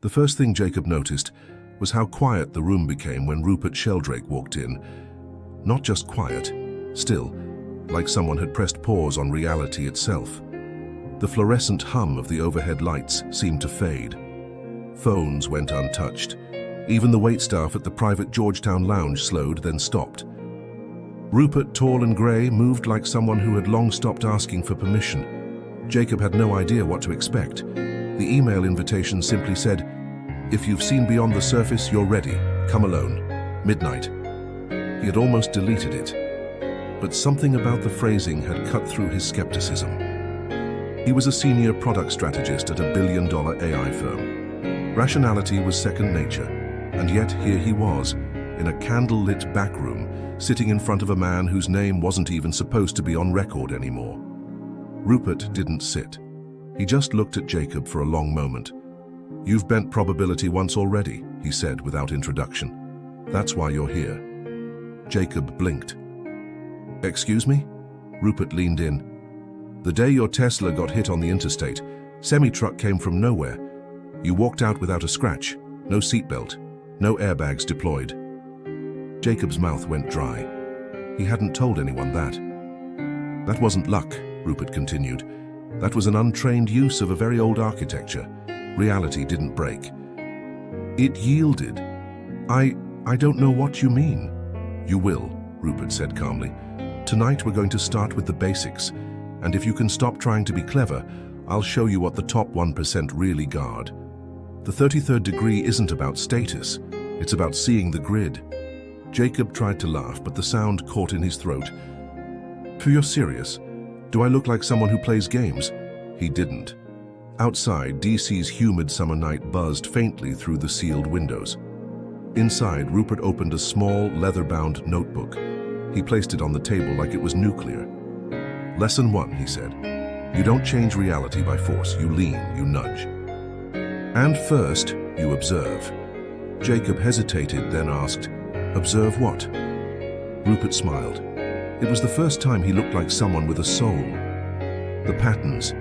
The first thing Jacob noticed was how quiet the room became when Rupert Sheldrake walked in. Not just quiet, still, like someone had pressed pause on reality itself. The fluorescent hum of the overhead lights seemed to fade. Phones went untouched. Even the waitstaff at the private Georgetown lounge slowed, then stopped. Rupert, tall and grey, moved like someone who had long stopped asking for permission. Jacob had no idea what to expect. The email invitation simply said, "If you've seen beyond the surface, you're ready. Come alone. Midnight." He had almost deleted it, but something about the phrasing had cut through his skepticism. He was a senior product strategist at a billion-dollar AI firm. Rationality was second nature, and yet here he was, in a candle-lit back room, sitting in front of a man whose name wasn't even supposed to be on record anymore. Rupert didn't sit. He just looked at Jacob for a long moment. "You've bent probability once already," he said without introduction. "That's why you're here." Jacob blinked. "Excuse me?" Rupert leaned in. "The day your Tesla got hit on the interstate, semi-truck came from nowhere. You walked out without a scratch, no seatbelt, no airbags deployed." Jacob's mouth went dry. He hadn't told anyone that. "That wasn't luck," Rupert continued. "That was an untrained use of a very old architecture. Reality didn't break. It yielded. I don't know what you mean." "You will," Rupert said calmly. "Tonight we're going to start with the basics, and if you can stop trying to be clever, I'll show you what the top 1% really guard. The 33rd degree isn't about status, it's about seeing the grid." Jacob tried to laugh, but the sound caught in his throat. "You're serious? Do I look like someone who plays games?" He didn't. Outside, DC's humid summer night buzzed faintly through the sealed windows. Inside, Rupert opened a small, leather-bound notebook. He placed it on the table like it was nuclear. "Lesson 1, he said. "You don't change reality by force. You lean, you nudge. And first, you observe." Jacob hesitated, then asked, "Observe what?" Rupert smiled. It was the first time he looked like someone with a soul. "The patterns.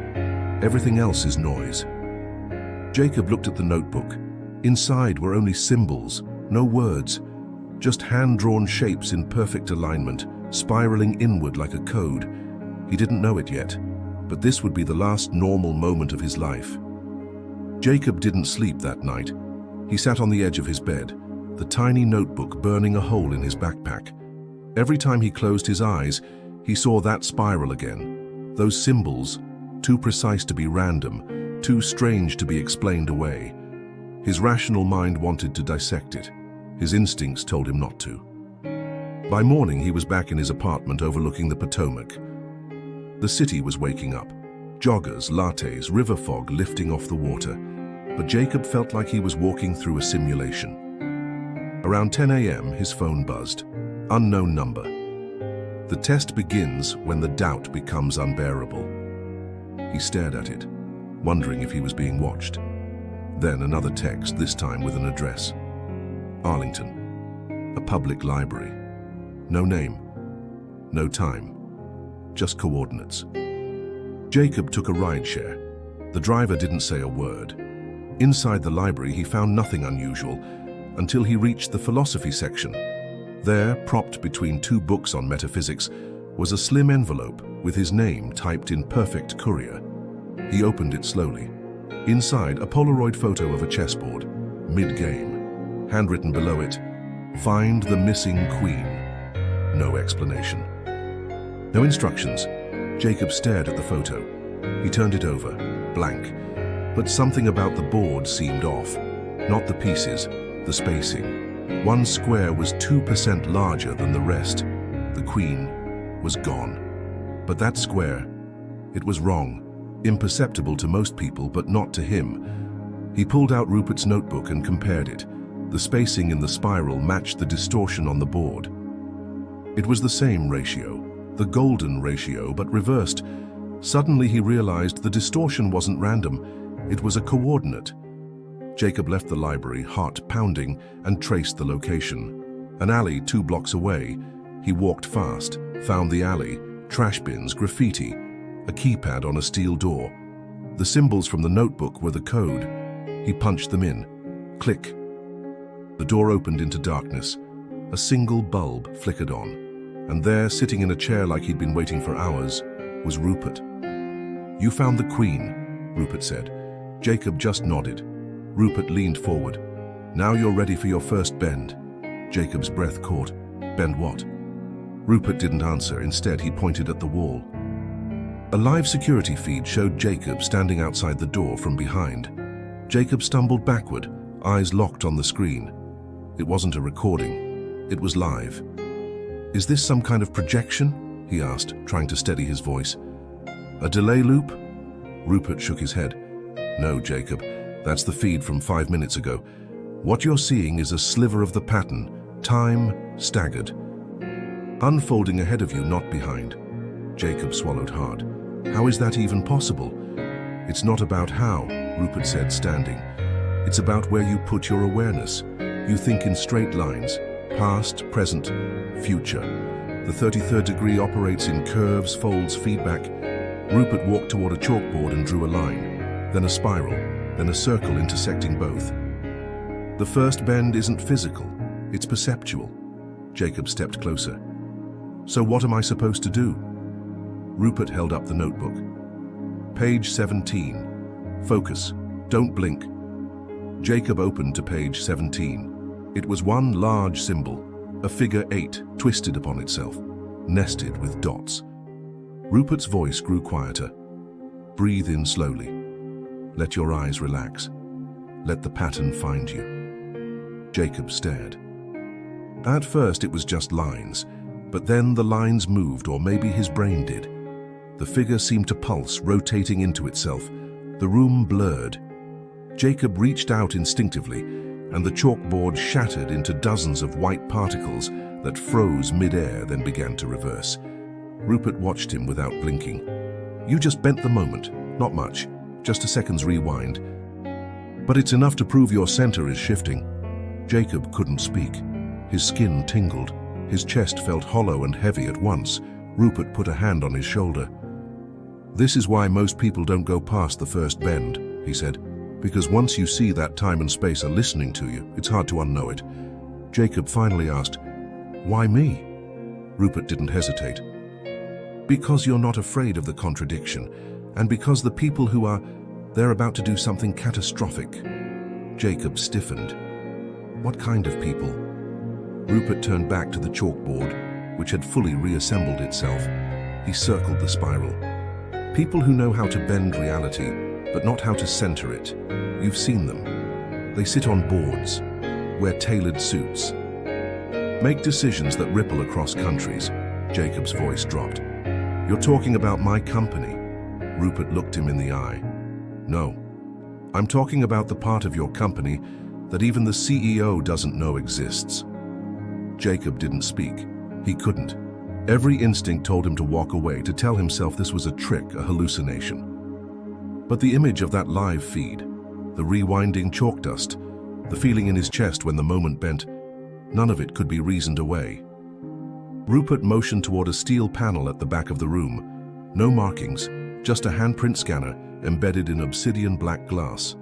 Everything else is noise." Jacob looked at the notebook. Inside were only symbols, no words, just hand-drawn shapes in perfect alignment, spiraling inward like a code. He didn't know it yet, but this would be the last normal moment of his life. Jacob didn't sleep that night. He sat on the edge of his bed, the tiny notebook burning a hole in his backpack. Every time he closed his eyes, he saw that spiral again. Those symbols, too precise to be random, too strange to be explained away. His rational mind wanted to dissect it. His instincts told him not to. By morning, he was back in his apartment overlooking the Potomac. The city was waking up. Joggers, lattes, river fog lifting off the water. But Jacob felt like he was walking through a simulation. Around 10 a.m., his phone buzzed. Unknown number. The test begins when the doubt becomes unbearable. He stared at it, wondering if he was being watched. Then another text, this time with an address. Arlington. A public library. No name. No time. Just coordinates. Jacob took a rideshare. The driver didn't say a word. Inside the library, he found nothing unusual until he reached the philosophy section. There, propped between two books on metaphysics, was a slim envelope with his name typed in perfect courier. He opened it slowly. Inside, a Polaroid photo of a chessboard, mid-game. Handwritten below it, "Find the missing queen." No explanation. No instructions. Jacob stared at the photo. He turned it over, blank. But something about the board seemed off. Not the pieces, the spacing. One square was 2% larger than the rest. The queen was gone. But that square, it was wrong. Imperceptible to most people, but not to him. He pulled out Rupert's notebook and compared it. The spacing in the spiral matched the distortion on the board. It was the same ratio, the golden ratio, but reversed. Suddenly he realized the distortion wasn't random, it was a coordinate. Jacob left the library, heart pounding, and traced the location. An alley 2 blocks away. He walked fast, found the alley, trash bins, graffiti, a keypad on a steel door. The symbols from the notebook were the code. He punched them in. Click. The door opened into darkness. A single bulb flickered on, and there, sitting in a chair like he'd been waiting for hours, was Rupert. "You found the Queen," Rupert said. Jacob just nodded. Rupert leaned forward. "Now you're ready for your first bend." Jacob's breath caught. "Bend what?" Rupert didn't answer. Instead, he pointed at the wall. A live security feed showed Jacob standing outside the door from behind. Jacob stumbled backward, eyes locked on the screen. It wasn't a recording. It was live. "Is this some kind of projection?" he asked, trying to steady his voice. "A delay loop?" Rupert shook his head. "No, Jacob. That's the feed from 5 minutes ago. What you're seeing is a sliver of the pattern, time staggered. Unfolding ahead of you, not behind." Jacob swallowed hard. "How is that even possible?" "It's not about how," Rupert said, standing. "It's about where you put your awareness. You think in straight lines, past, present, future. The 33rd degree operates in curves, folds, feedback." Rupert walked toward a chalkboard and drew a line, then a spiral, then a circle intersecting both. "The first bend isn't physical, it's perceptual." Jacob stepped closer. "So what am I supposed to do?" Rupert held up the notebook. "Page 17. Focus. Don't blink." Jacob opened to page 17. It was one large symbol, a figure 8 twisted upon itself, nested with dots. Rupert's voice grew quieter. "Breathe in slowly. Let your eyes relax. Let the pattern find you." Jacob stared. At first it was just lines, but then the lines moved, or maybe his brain did. The figure seemed to pulse, rotating into itself. The room blurred. Jacob reached out instinctively, and the chalkboard shattered into dozens of white particles that froze mid-air, then began to reverse. Rupert watched him without blinking. "You just bent the moment. Not much. Just a second's rewind. But it's enough to prove your center is shifting." Jacob couldn't speak. His skin tingled. His chest felt hollow and heavy at once. Rupert put a hand on his shoulder. "This is why most people don't go past the first bend," he said. "Because once you see that time and space are listening to you, it's hard to unknow it." Jacob finally asked, "Why me?" Rupert didn't hesitate. "Because you're not afraid of the contradiction, and because the people who are, they're about to do something catastrophic." Jacob stiffened. "What kind of people?" Rupert turned back to the chalkboard, which had fully reassembled itself. He circled the spiral. "People who know how to bend reality, but not how to center it. You've seen them. They sit on boards, wear tailored suits, make decisions that ripple across countries." Jacob's voice dropped. "You're talking about my company?" Rupert looked him in the eye. "No. I'm talking about the part of your company that even the CEO doesn't know exists." Jacob didn't speak. He couldn't. Every instinct told him to walk away, to tell himself this was a trick, a hallucination. But the image of that live feed, the rewinding chalk dust, the feeling in his chest when the moment bent, none of it could be reasoned away. Rupert motioned toward a steel panel at the back of the room. No markings, just a handprint scanner embedded in obsidian black glass.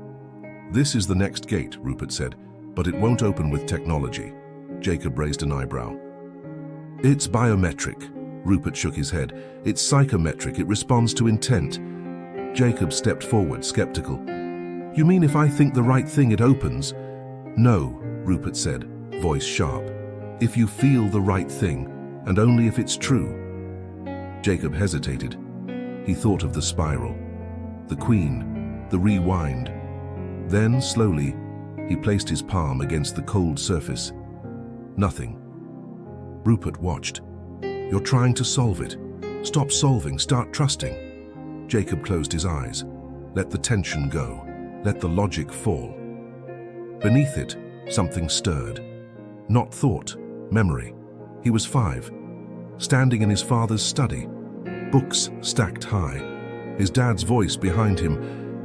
"This is the next gate," Rupert said, "but it won't open with technology." Jacob raised an eyebrow. "It's biometric." Rupert shook his head. "It's psychometric. It responds to intent." Jacob stepped forward, skeptical. "You mean if I think the right thing, it opens?" "No," Rupert said, voice sharp. "If you feel the right thing, and only if it's true." Jacob hesitated. He thought of the spiral, the Queen, the rewind. Then, slowly, he placed his palm against the cold surface. Nothing. Rupert watched. "You're trying to solve it. Stop solving, start trusting." Jacob closed his eyes. Let the tension go. Let the logic fall. Beneath it, something stirred. Not thought, memory. He was 5, standing in his father's study. Books stacked high. His dad's voice behind him.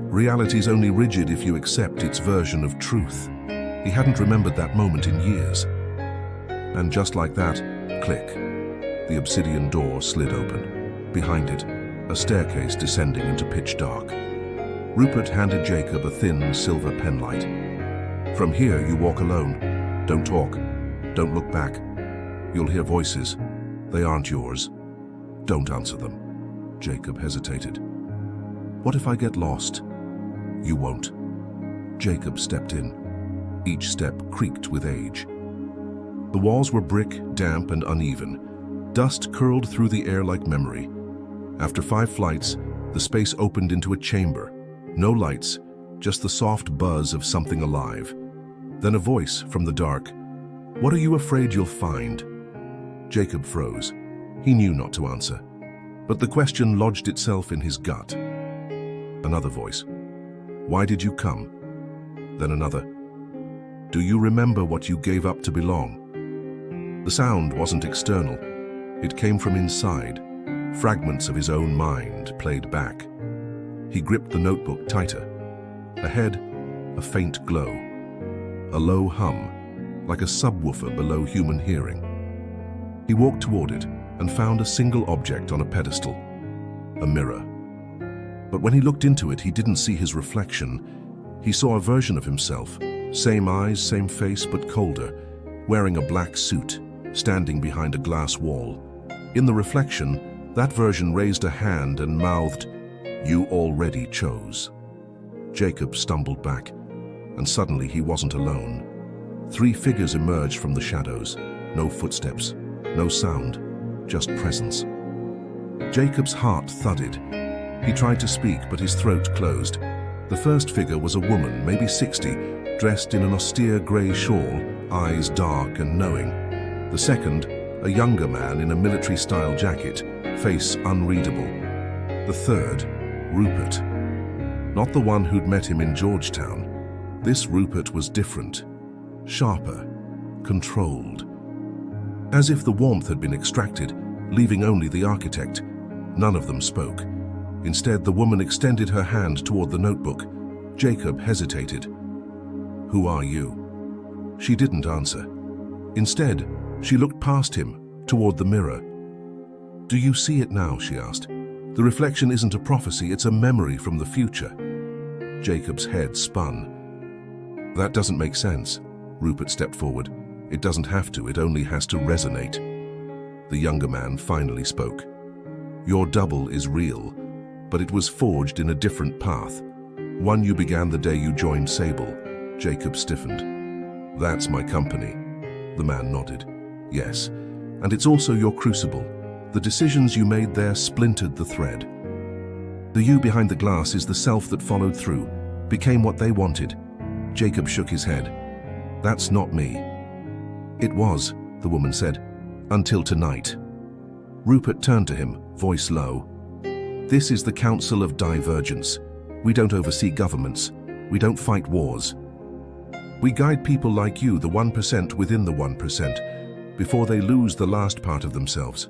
Reality's only rigid if you accept its version of truth. He hadn't remembered that moment in years. And just like that, click. The obsidian door slid open. Behind it, a staircase descending into pitch dark. Rupert handed Jacob a thin silver penlight. From here, you walk alone. Don't talk. Don't look back. You'll hear voices. They aren't yours. Don't answer them. Jacob hesitated. What if I get lost? You won't. Jacob stepped in. Each step creaked with age. The walls were brick, damp and uneven. Dust curled through the air like memory. After 5 flights, the space opened into a chamber. No lights, just the soft buzz of something alive. Then a voice from the dark. What are you afraid you'll find? Jacob froze. He knew not to answer. But the question lodged itself in his gut. Another voice. Why did you come? Then another. Do you remember what you gave up to belong? The sound wasn't external. It came from inside. Fragments of his own mind played back. He gripped the notebook tighter. Ahead, a faint glow. A low hum, like a subwoofer below human hearing. He walked toward it and found a single object on a pedestal. A mirror. But when he looked into it, he didn't see his reflection. He saw a version of himself. Same eyes, same face, but colder. Wearing a black suit, standing behind a glass wall. In the reflection, that version raised a hand and mouthed, "You already chose." Jacob stumbled back, and suddenly he wasn't alone. 3 figures emerged from the shadows. No footsteps, no sound, just presence. Jacob's heart thudded. He tried to speak, but his throat closed. The first figure was a woman, maybe 60, dressed in an austere grey shawl, eyes dark and knowing. The second, a younger man in a military-style jacket, face unreadable. The third, Rupert. Not the one who'd met him in Georgetown. This Rupert was different. Sharper, controlled. As if the warmth had been extracted, leaving only the architect. None of them spoke. Instead, the woman extended her hand toward the notebook. Jacob hesitated. Who are you? She didn't answer. Instead, she looked past him, toward the mirror. Do you see it now? She asked. The reflection isn't a prophecy, it's a memory from the future. Jacob's head spun. That doesn't make sense. Rupert stepped forward. It doesn't have to, it only has to resonate. The younger man finally spoke. Your double is real, but it was forged in a different path. One you began the day you joined Sable. Jacob stiffened. That's my company. The man nodded. Yes, and it's also your crucible. The decisions you made there splintered the thread. The you behind the glass is the self that followed through, became what they wanted. Jacob shook his head. That's not me. It was, the woman said, until tonight. Rupert turned to him, voice low. This is the Council of Divergence. We don't oversee governments. We don't fight wars. We guide people like you, the 1% within the 1%, before they lose the last part of themselves.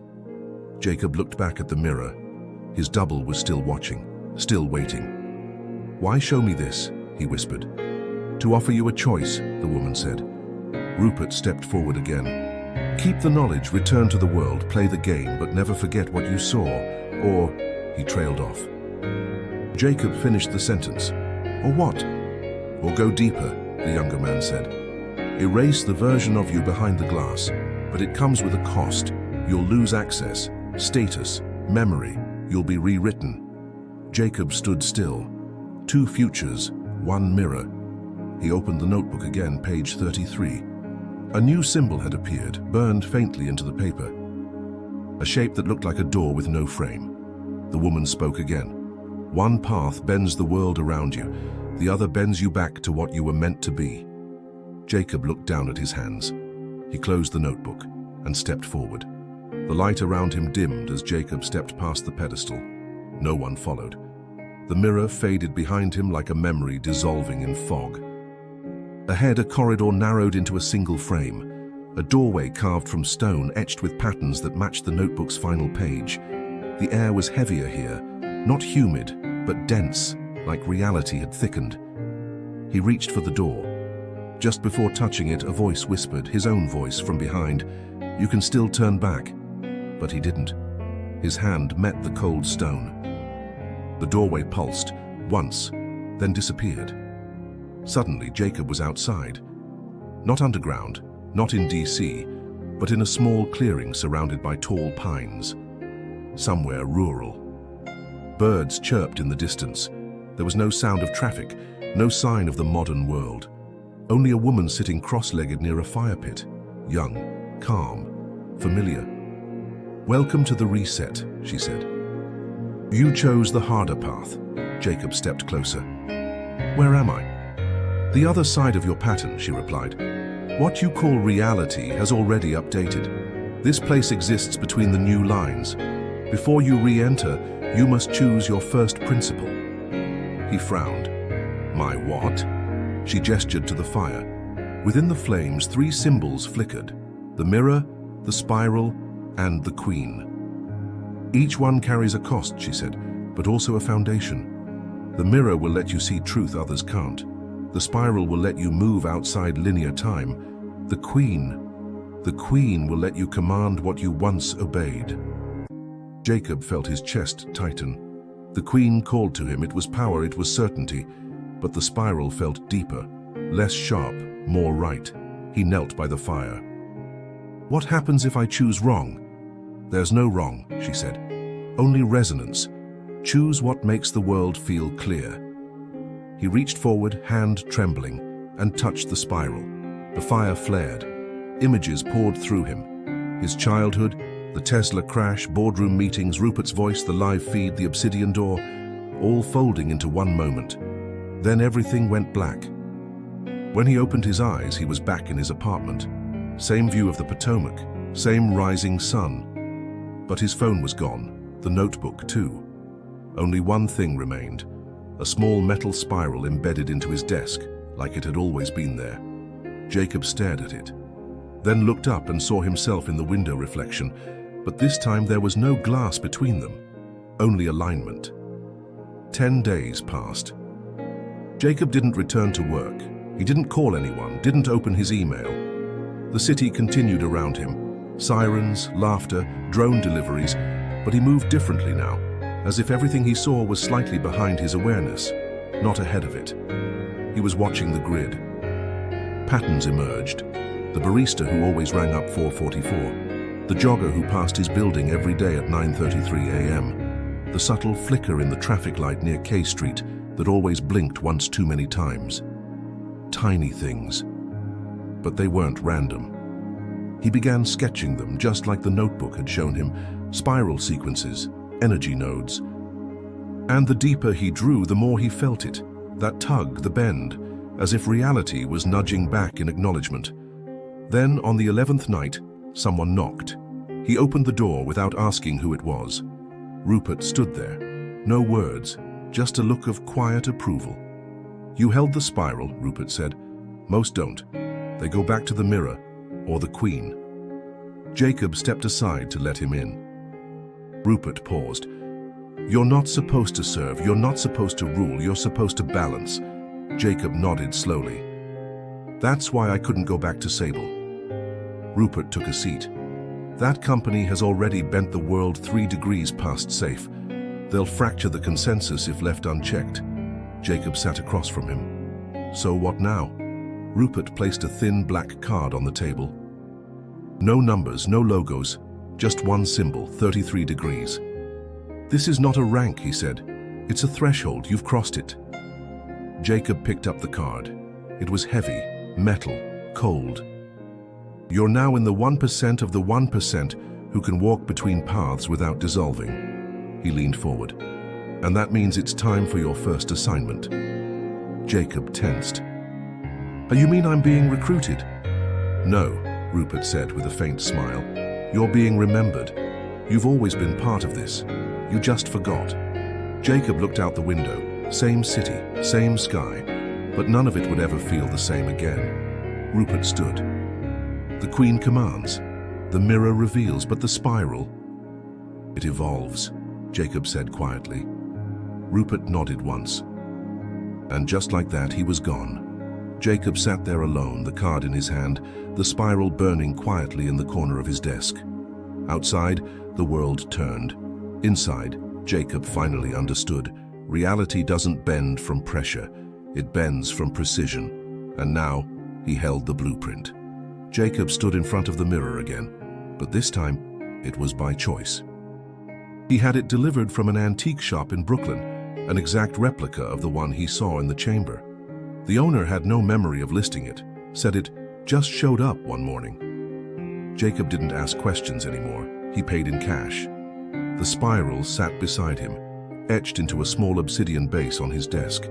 Jacob looked back at the mirror. His double was still watching, still waiting. Why show me this? He whispered. To offer you a choice, the woman said. Rupert stepped forward again. Keep the knowledge, return to the world, play the game, but never forget what you saw, or... He trailed off. Jacob finished the sentence. Or what? Or go deeper, the younger man said. Erase the version of you behind the glass, but it comes with a cost. You'll lose access, status, memory. You'll be rewritten. Jacob stood still. 2 futures, 1 mirror. He opened the notebook again, page 33. A new symbol had appeared, burned faintly into the paper. A shape that looked like a door with no frame. The woman spoke again. One path bends the world around you. The other bends you back to what you were meant to be. Jacob looked down at his hands. He closed the notebook and stepped forward. The light around him dimmed as Jacob stepped past the pedestal. No one followed. The mirror faded behind him like a memory dissolving in fog. Ahead, a corridor narrowed into a single frame. A doorway carved from stone, etched with patterns that matched the notebook's final page. The air was heavier here, not humid, but dense, like reality had thickened. He reached for the door. Just before touching it, a voice whispered, his own voice from behind, "You can still turn back." But he didn't. His hand met the cold stone. The doorway pulsed, once, then disappeared. Suddenly, Jacob was outside. Not underground, not in DC, but in a small clearing surrounded by tall pines. Somewhere rural. Birds chirped in the distance. There was no sound of traffic, no sign of the modern world. Only a woman sitting cross-legged near a fire pit. Young, calm, familiar. "Welcome to the reset," she said. "You chose the harder path." Jacob stepped closer. "Where am I?" "The other side of your pattern," she replied. "What you call reality has already updated. This place exists between the new lines. Before you re-enter, you must choose your first principle." He frowned. "My what?" She gestured to the fire. Within the flames, 3 symbols flickered: the mirror, the spiral, and the queen. "Each one carries a cost," she said, "but also a foundation. The mirror will let you see truth others can't. The spiral will let you move outside linear time. The queen will let you command what you once obeyed." Jacob felt his chest tighten. The queen called to him. It was power, it was certainty, but the spiral felt deeper, less sharp, more right. He knelt by the fire. "What happens if I choose wrong?" "There's no wrong," she said. "Only resonance. Choose what makes the world feel clear." He reached forward, hand trembling, and touched the spiral. The fire flared. Images poured through him. His childhood, the Tesla crash, boardroom meetings, Rupert's voice, the live feed, the obsidian door, all folding into one moment. Then everything went black. When he opened his eyes, he was back in his apartment. Same view of the Potomac, same rising sun. But his phone was gone, the notebook too. Only one thing remained, a small metal spiral embedded into his desk, like it had always been there. Jacob stared at it, then looked up and saw himself in the window reflection, but this time there was no glass between them, only alignment. 10 days passed. Jacob didn't return to work. He didn't call anyone, didn't open his email. The city continued around him. Sirens, laughter, drone deliveries, but he moved differently now, as if everything he saw was slightly behind his awareness, not ahead of it. He was watching the grid. Patterns emerged. The barista who always rang up 4:44. The jogger who passed his building every day at 9:33 a.m. The subtle flicker in the traffic light near K Street that always blinked once too many times. Tiny things. But they weren't random. He began sketching them just like the notebook had shown him, spiral sequences, energy nodes. And the deeper he drew, the more he felt it, that tug, the bend, as if reality was nudging back in acknowledgement. Then, on the 11th night, someone knocked. He opened the door without asking who it was. Rupert stood there. No words, just a look of quiet approval. "You held the spiral," Rupert said. "Most don't. They go back to the mirror, or the queen." Jacob stepped aside to let him in. Rupert paused. "You're not supposed to serve, you're not supposed to rule, you're supposed to balance." Jacob nodded slowly. "That's why I couldn't go back to Sable." Rupert took a seat. "That company has already bent the world 3 degrees past safe. They'll fracture the consensus if left unchecked." Jacob sat across from him. "So what now?" Rupert placed a thin black card on the table. No numbers, no logos, just one symbol, 33 degrees. "This is not a rank," he said. "It's a threshold, you've crossed it." Jacob picked up the card. It was heavy, metal, cold. "You're now in the 1% of the 1% who can walk between paths without dissolving." He leaned forward. "And that means it's time for your first assignment." Jacob tensed. "You mean I'm being recruited?" "No," Rupert said with a faint smile. "You're being remembered. You've always been part of this. You just forgot." Jacob looked out the window. Same city, same sky, but none of it would ever feel the same again. Rupert stood. "The queen commands. The mirror reveals, but the spiral, it evolves," Jacob said quietly. Rupert nodded once. And just like that, he was gone. Jacob sat there alone, the card in his hand, the spiral burning quietly in the corner of his desk. Outside, the world turned. Inside, Jacob finally understood. Reality doesn't bend from pressure. It bends from precision, and now he held the blueprint. Jacob stood in front of the mirror again, but this time it was by choice. He had it delivered from an antique shop in Brooklyn, an exact replica of the one he saw in the chamber. The owner had no memory of listing it, said it just showed up one morning. Jacob didn't ask questions anymore. He paid in cash. The spiral sat beside him, etched into a small obsidian base on his desk.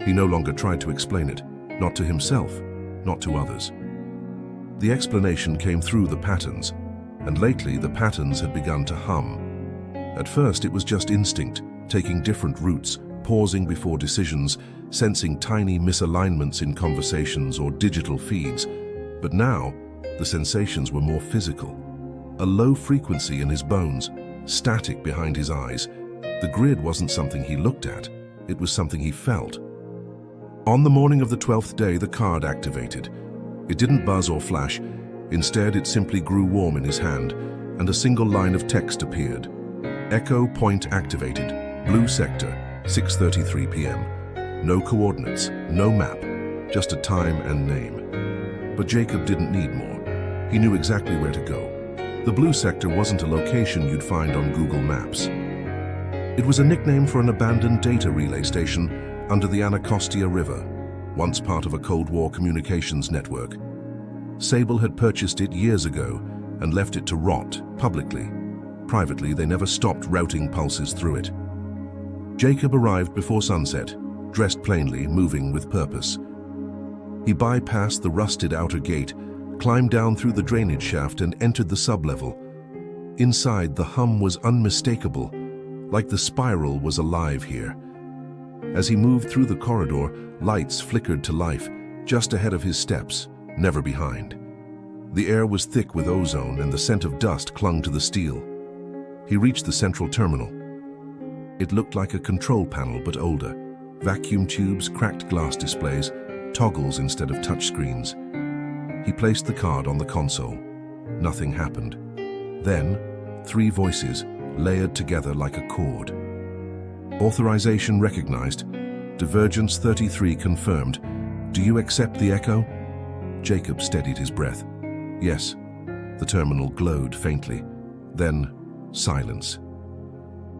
He no longer tried to explain it, not to himself, not to others. The explanation came through the patterns, and lately the patterns had begun to hum. At first it was just instinct, taking different routes, pausing before decisions, sensing tiny misalignments in conversations or digital feeds. But now, the sensations were more physical. A low frequency in his bones, static behind his eyes. The grid wasn't something he looked at, it was something he felt. On the morning of the 12th day, the card activated. It didn't buzz or flash. Instead, it simply grew warm in his hand, and a single line of text appeared. Echo point activated. Blue sector, 6:33 p.m. No coordinates, no map, just a time and name. But Jacob didn't need more. He knew exactly where to go. The blue sector wasn't a location you'd find on Google Maps. It was a nickname for an abandoned data relay station under the Anacostia River, once part of a Cold War communications network. Sable had purchased it years ago and left it to rot publicly. Privately, they never stopped routing pulses through it. Jacob arrived before sunset, dressed plainly, moving with purpose. He bypassed the rusted outer gate, climbed down through the drainage shaft and entered the sublevel. Inside, the hum was unmistakable, like the spiral was alive here. As he moved through the corridor, lights flickered to life, just ahead of his steps, never behind. The air was thick with ozone and the scent of dust clung to the steel. He reached the central terminal. It looked like a control panel, but older. Vacuum tubes, cracked glass displays, toggles instead of touchscreens. He placed the card on the console. Nothing happened. Then, 3 voices, layered together like a chord. Authorization recognized. Divergence 33 confirmed. Do you accept the echo? Jacob steadied his breath. Yes. The terminal glowed faintly. Then, silence.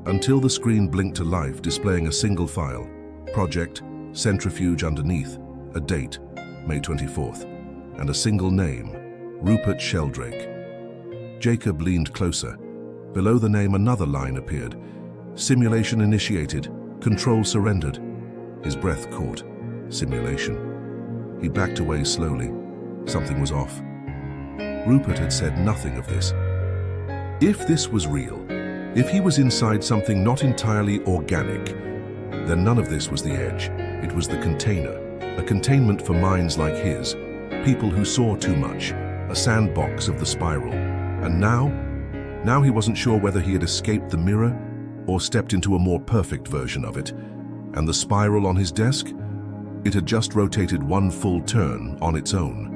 Until the screen blinked to life, displaying a single file. Project, centrifuge underneath, a date, May 24th, and a single name, Rupert Sheldrake. Jacob leaned closer. Below the name, another line appeared. Simulation initiated. Control surrendered. His breath caught. Simulation. He backed away slowly. Something was off. Rupert had said nothing of this. If this was real, if he was inside something not entirely organic, then none of this was the edge. It was the container, a containment for minds like his, people who saw too much, a sandbox of the spiral. And now he wasn't sure whether he had escaped the mirror or stepped into a more perfect version of it. And the spiral on his desk? It had just rotated one full turn on its own.